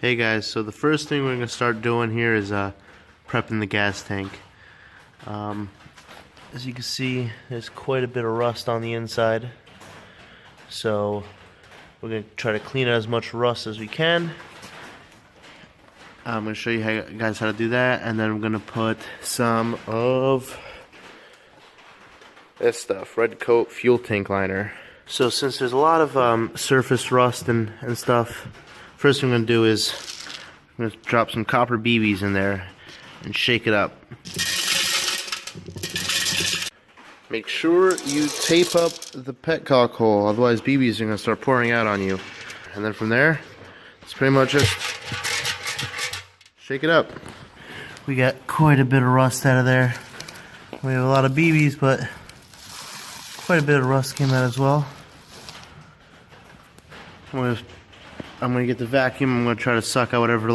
Hey guys, so the first thing we're going to start doing here is prepping the gas tank. As you can see, there's quite a bit of rust on the inside. So we're going to try to clean out as much rust as we can. I'm going to show you guys how to do that, and then I'm going to put some of this stuff, red coat fuel tank liner. So since there's a lot of surface rust and stuff, first thing I'm going to do is I'm going to drop some copper BBs in there and shake it up. Make sure you tape up the petcock hole, otherwise BBs are going to start pouring out on you. And then from there, it's pretty much just shake it up. We got quite a bit of rust out of there. We have a lot of BBs, but quite a bit of rust came out as well. I'm gonna get the vacuum. I'm gonna try to suck out whatever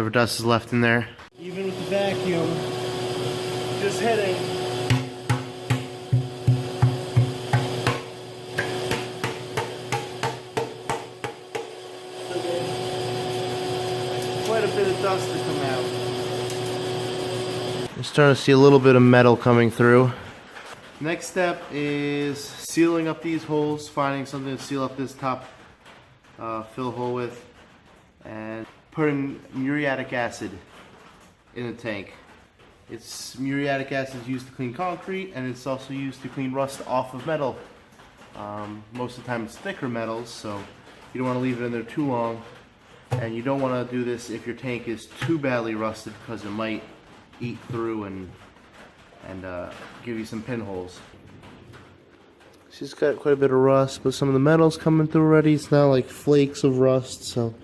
dust is left in there. Even with the vacuum, just hitting. Quite a bit of dust to come out. I'm starting to see a little bit of metal coming through. Next step is sealing up these holes, finding something to seal up this top fill hole with, and putting muriatic acid in the tank. Muriatic acid is used to clean concrete, and it's also used to clean rust off of metal. Most of the time it's thicker metals, so you don't want to leave it in there too long, and you don't want to do this if your tank is too badly rusted, because it might eat through and give you some pinholes. She's got quite a bit of rust, but some of the metal's coming through already. It's not like flakes of rust, so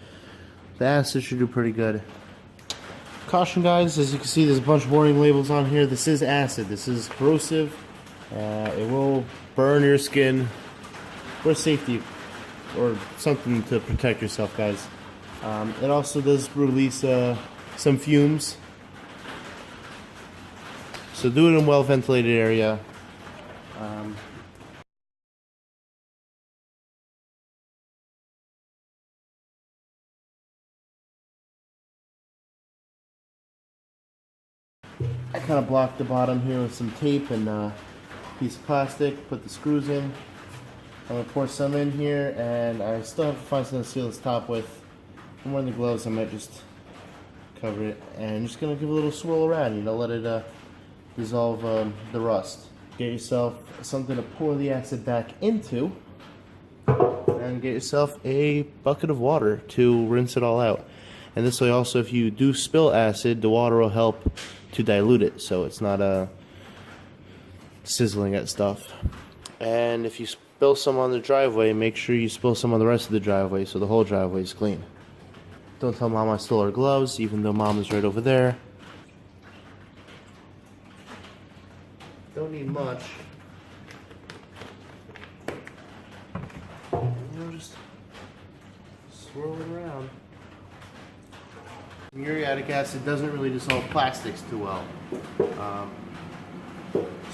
the acid should do pretty good. Caution guys, as you can see there's a bunch of warning labels on here. This is acid, this is corrosive. It will burn your skin. For safety, or something to protect yourself, guys. It also does release some fumes. So do it in a well ventilated area. I kind of blocked the bottom here with some tape and a piece of plastic, put the screws in. I'm going to pour some in here, and I still have to find something to seal this top with. I'm wearing the gloves, I might just cover it, and I'm just going to give a little swirl around, you know, let it dissolve the rust. Get yourself something to pour the acid back into, and get yourself a bucket of water to rinse it all out. And this way also, if you do spill acid, the water will help to dilute it, so it's not sizzling at stuff. And if you spill some on the driveway, make sure you spill some on the rest of the driveway so the whole driveway is clean. Don't tell Mom I stole her gloves, even though Mom is right over there. Don't need much. Just swirl it around. Muriatic acid doesn't really dissolve plastics too well.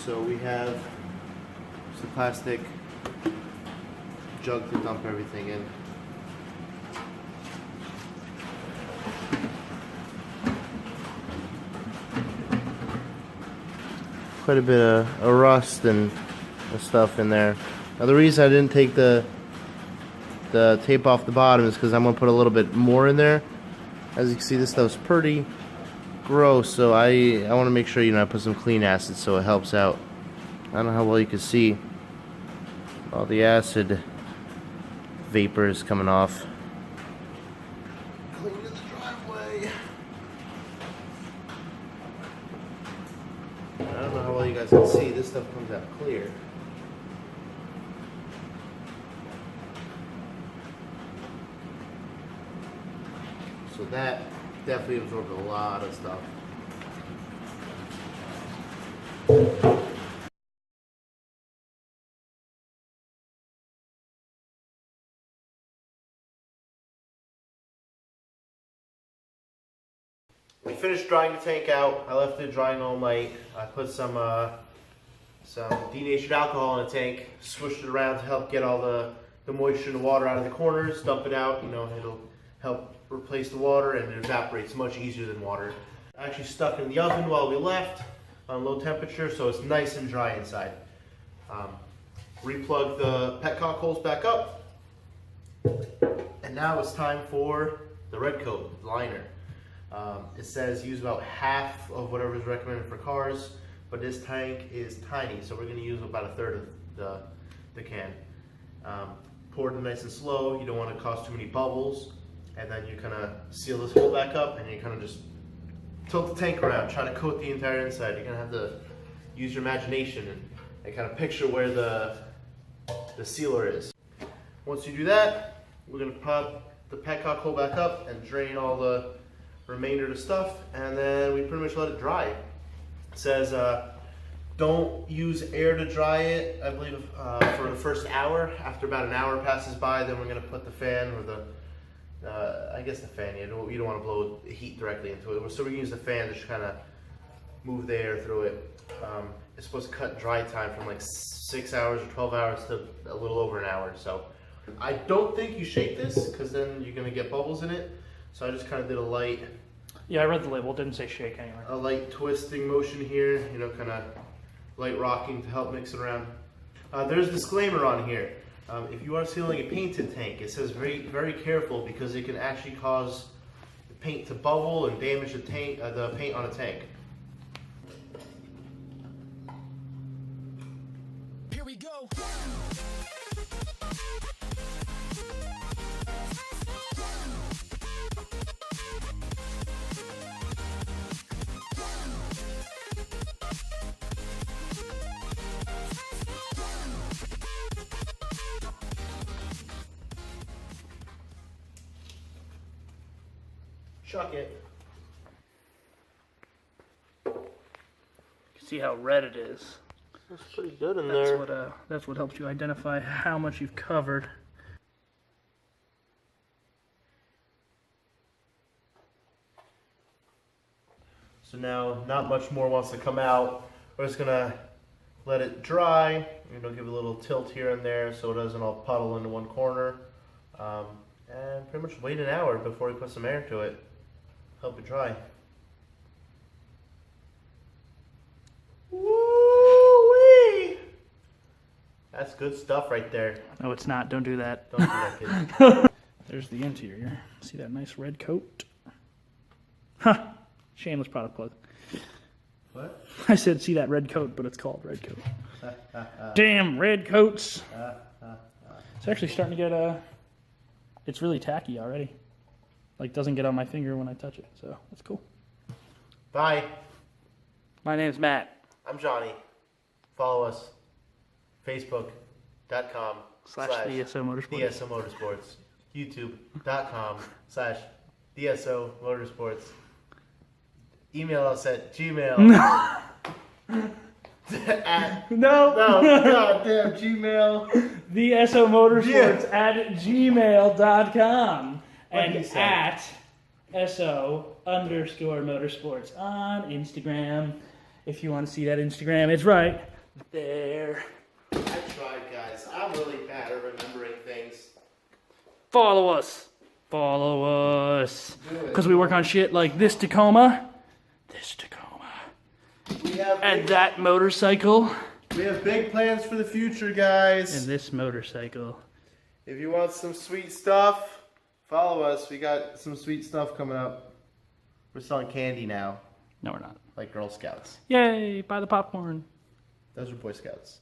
So we have just a plastic jug to dump everything in. Quite a bit of rust and stuff in there. Now the reason I didn't take the tape off the bottom is because I'm going to put a little bit more in there. As you can see, this stuff's pretty gross, so I want to make sure, you know, I put some clean acid so it helps out. I don't know how well you can see all the acid vapors coming off. Clean the driveway. I don't know how well you guys can see. This stuff comes out clear. So that definitely absorbed a lot of stuff. We finished drying the tank out. I left it drying all night. I put some denatured alcohol in the tank, swished it around to help get all the moisture and the water out of the corners, dump it out. You know, it'll help replace the water, and it evaporates much easier than water. I actually stuck it in the oven while we left on low temperature, so it's nice and dry inside. Replug the petcock holes back up, and now it's time for the red coat liner. It says use about half of whatever is recommended for cars, but this tank is tiny, so we're going to use about a third of the can. Pour it nice and slow. You don't want to cause too many bubbles, and then you kind of seal this hole back up, and you kind of just tilt the tank around, trying to coat the entire inside. You're going to have to use your imagination and kind of picture where the sealer is. Once you do that, we're going to pop the petcock hole back up and drain all the remainder of the stuff, and then we pretty much let it dry. It says don't use air to dry it, I believe, for the first hour. After about an hour passes by, then we're going to put the fan or I guess the fan, you don't want to blow heat directly into it. So we're going to use the fan to just kind of move the air through it. It's supposed to cut dry time from like 6 hours or 12 hours to a little over an hour. So I don't think you shake this, because then you're going to get bubbles in it. So I just kind of did a light... Yeah, I read the label. It didn't say shake anyway. A light twisting motion here, you know, kind of light rocking to help mix it around. There's a disclaimer on here. If you are sealing a painted tank, it says very careful, because it can actually cause the paint to bubble and damage the paint on a tank. Here we go. Chuck it. See how red it is. That's pretty good in there. That's what helps you identify how much you've covered. So now, not much more wants to come out. We're just gonna let it dry. You know, give it a little tilt here and there so it doesn't all puddle into one corner. And pretty much wait an hour before we put some air to it. Help it dry. Woo-wee! That's good stuff right there. No, it's not. Don't do that. Don't do that, kid. There's the interior. See that nice red coat? Huh. Shameless product plug. What? I said see that red coat, but it's called red coat. Damn, red coats. It's actually starting to get it's really tacky already. Like, doesn't get on my finger when I touch it, so that's cool. Bye. My name's Matt. I'm Johnny. Follow us. Facebook.com//theSOmotorsports. theSOmotorsports. YouTube.com/theSOmotorsports. Email us at Gmail. No, goddamn Gmail. theSOmotorsports at gmail.com. And at SO_motorsports on Instagram. If you want to see that Instagram, it's right there. I tried, guys. I'm really bad at remembering things. Follow us. Because we work on shit like this Tacoma. And that motorcycle. We have big plans for the future, guys. And this motorcycle. If you want some sweet stuff, follow us. We got some sweet stuff coming up. We're selling candy now. No, we're not. Like Girl Scouts. Yay, buy the popcorn. Those are Boy Scouts.